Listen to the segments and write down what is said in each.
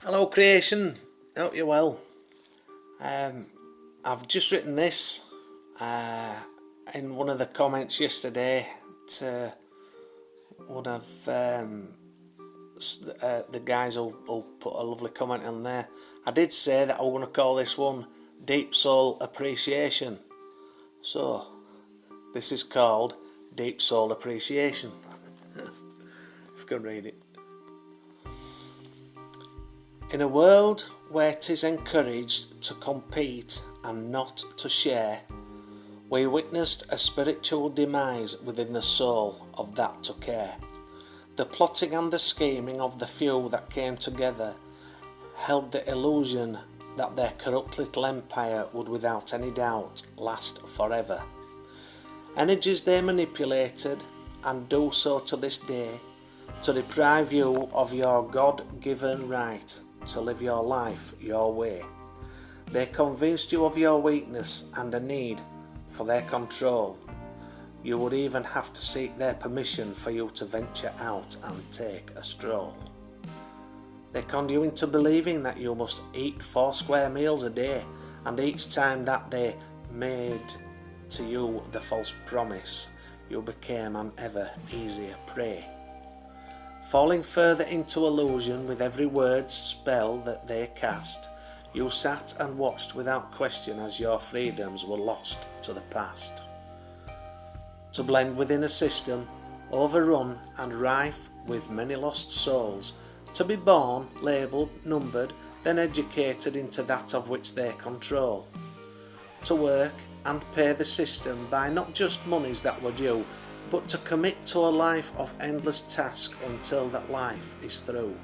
Hello creation, hope you're well. I've just written this in one of the comments yesterday to one of the guys who put a lovely comment on there. I did say that I want to call this one Deep Soul Appreciation. So this is called Deep Soul Appreciation. If you can read it. In a world where 'tis encouraged to compete and not to share, we witnessed a spiritual demise within the soul of that to care. The plotting and the scheming of the few that came together held the illusion that their corrupt little empire would without any doubt last forever. Energies they manipulated, and do so to this day, to deprive you of your God-given right to live your life your way. They convinced you of your weakness and a need for their control. You would even have to seek their permission for you to venture out and take a stroll. They conned you into believing that you must eat 4 square meals a day, and each time that they made to you the false promise, you became an ever easier prey. Falling further into illusion with every word spell that they cast, you sat and watched without question as your freedoms were lost to the past. To blend within a system overrun and rife with many lost souls, to be born, labelled, numbered, then educated into that of which they control. To work and pay the system by not just monies that were due, but to commit to a life of endless task until that life is through.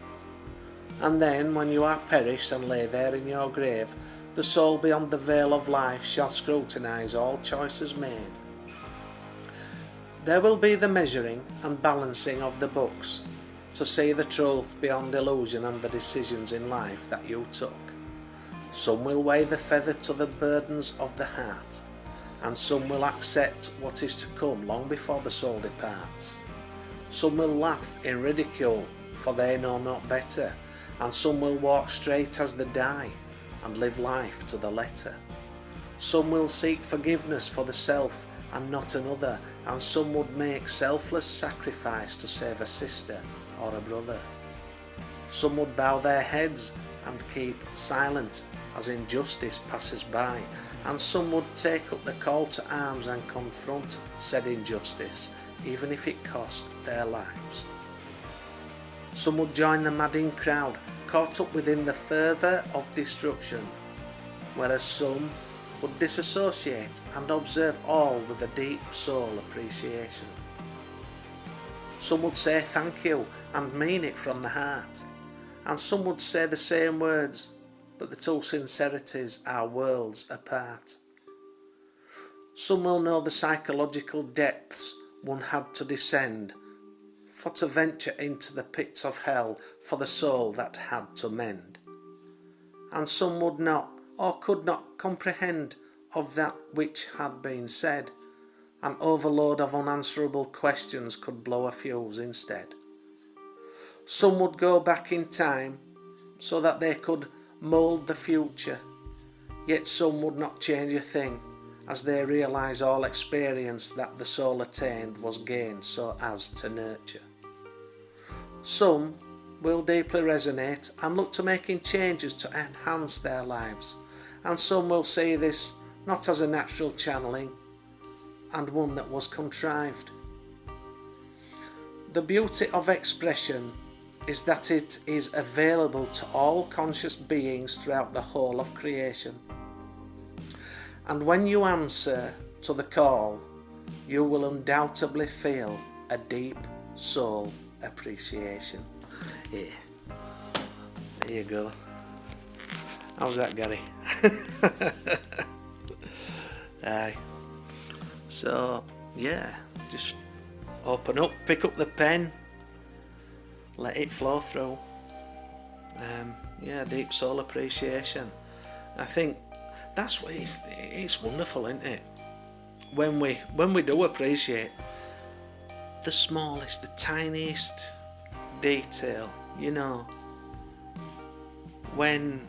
And then, when you are perished and lay there in your grave, the soul beyond the veil of life shall scrutinise all choices made. There will be the measuring and balancing of the books, to see the truth beyond illusion and the decisions in life that you took. Some will weigh the feather to the burdens of the heart, and some will accept what is to come long before the soul departs. Some will laugh in ridicule, for they know not better, and some will walk straight as they die, and live life to the letter. Some will seek forgiveness for the self and not another, and some would make selfless sacrifice to save a sister or a brother. Some would bow their heads and keep silent as injustice passes by, and some would take up the call to arms and confront said injustice, even if it cost their lives. Some would join the madding crowd, caught up within the fervour of destruction, whereas some would disassociate and observe all with a deep soul appreciation. Some would say thank you and mean it from the heart, and some would say the same words, but the two sincerities are worlds apart. Some will know the psychological depths one had to descend for to venture into the pits of hell for the soul that had to mend. And some would not or could not comprehend of that which had been said. An overload of unanswerable questions could blow a fuse instead. Some would go back in time so that they could mould the future, yet some would not change a thing, as they realise all experience that the soul attained was gained so as to nurture. Some will deeply resonate and look to making changes to enhance their lives, and some will see this not as a natural channeling and one that was contrived. The beauty of expression is that it is available to all conscious beings throughout the whole of creation. And when you answer to the call, you will undoubtedly feel a deep soul appreciation. Yeah, there you go. How's that, Gary? Aye. So, yeah, just open up, pick up the pen, let it flow through. Deep soul appreciation. I think that's what it's wonderful, isn't it? When we do appreciate the smallest, the tiniest detail, when,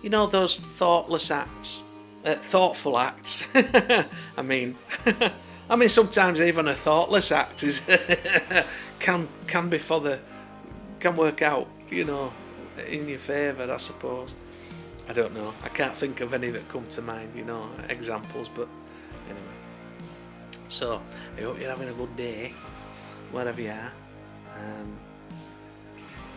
you know, those thoughtless acts, thoughtful acts. I mean, sometimes even a thoughtless act is can work out, you know, in your favour, I suppose. I don't know. I can't think of any that come to mind, you know, examples. But anyway, so I hope you're having a good day, wherever you are.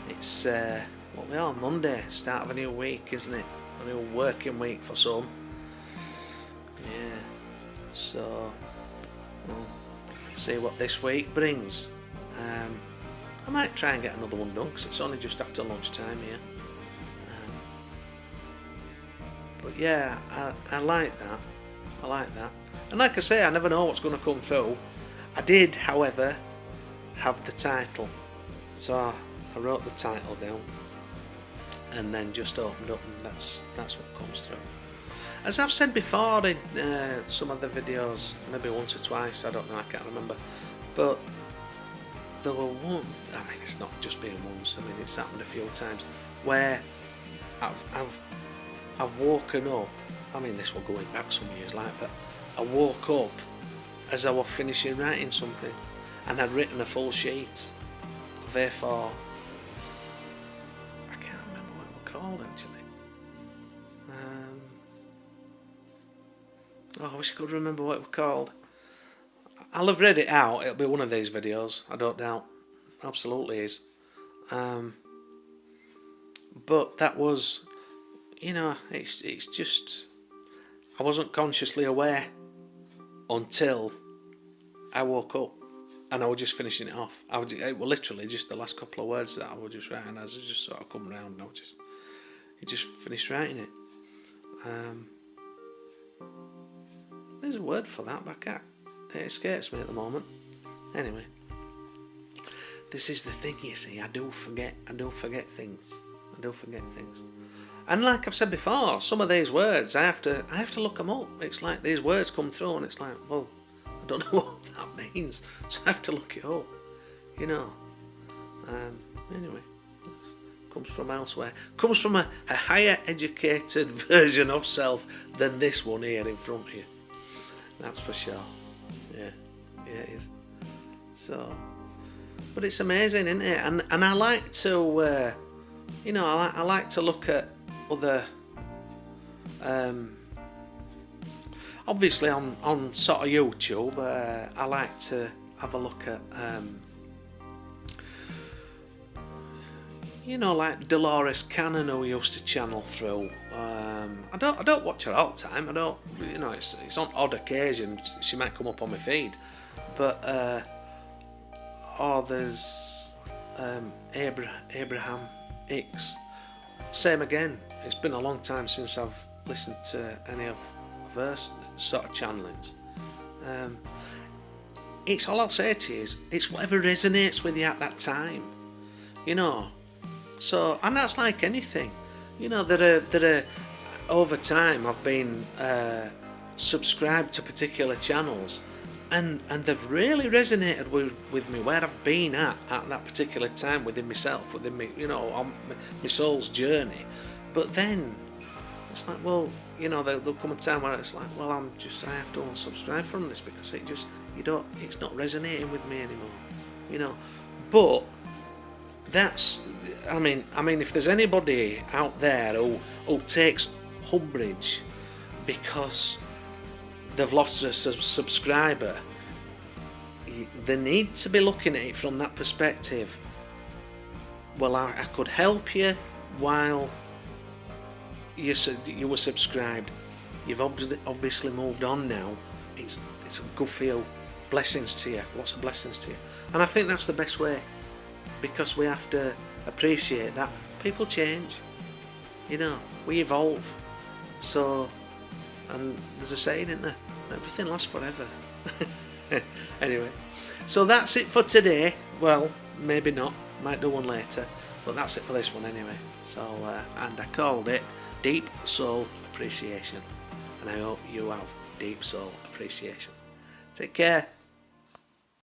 It's what we are, Monday, start of a new week, isn't it? A new working week for some. Yeah. So we'll see what this week brings. I might try and get another one done because it's only just after lunchtime here. But yeah, I like that. I like that. And like I say, I never know what's going to come through. I did, however, have the title. So I wrote the title down and then just opened up, and that's what comes through. As I've said before in some of the videos, maybe once or twice, I don't know, I can't remember. But there were one, I mean, it's not just been once, I mean, it's happened a few times, where I've woken up, I mean, this will going back some years like, but I woke up as I was finishing writing something, and I'd written a full sheet of A4. I can't remember what it was called actually. I wish I could remember what it was called. I'll have read it out, it'll be one of these videos, I don't doubt. Absolutely is. But that was, you know, it's just, I wasn't consciously aware until I woke up and I was just finishing it off. It was literally just the last couple of words that I was just writing as I just sort of come around and I just finished writing it. There's a word for that, but I can't. It escapes me at the moment. Anyway, this is the thing, you see. I do forget things. And like I've said before, some of these words I have to look them up. It's like these words come through, and it's like, well, I don't know what that means, so I have to look it up. You know. Anyway, it comes from elsewhere. Comes from a higher educated version of self than this one here in front of you. That's for sure. Yeah, it is. So, but it's amazing, isn't it? And I like to, you know, I like to look at other, obviously on sort of YouTube. I like to have a look at, you know, like Dolores Cannon, who used to channel through. I don't watch her all the time. I don't, you know, it's on odd occasion she might come up on my feed, but there's Abraham X. Same again. It's been a long time since I've listened to any of her sort of channelings. It's all I'll say to you is it's whatever resonates with you at that time, you know. So, and that's like anything, you know. There are over time I've been subscribed to particular channels, and they've really resonated with me where I've been at that particular time within myself, within me, you know, on my soul's journey. But then it's like, well, you know, there'll come a time where it's like, well, I have to unsubscribe from this because it's not resonating with me anymore, you know. But that's, I mean, if there's anybody out there who takes umbrage because they've lost a subscriber, they need to be looking at it from that perspective. Well, I could help you while you were subscribed. You've obviously moved on now. It's a good feel. Blessings to you. Lots of blessings to you. And I think that's the best way, because we have to appreciate that people change. You know, we evolve. So, and there's a saying, isn't there? Everything lasts forever. Anyway, so that's it for today. Well, maybe not. Might do one later. But that's it for this one anyway. So, and I called it Deep Soul Appreciation. And I hope you have deep soul appreciation. Take care.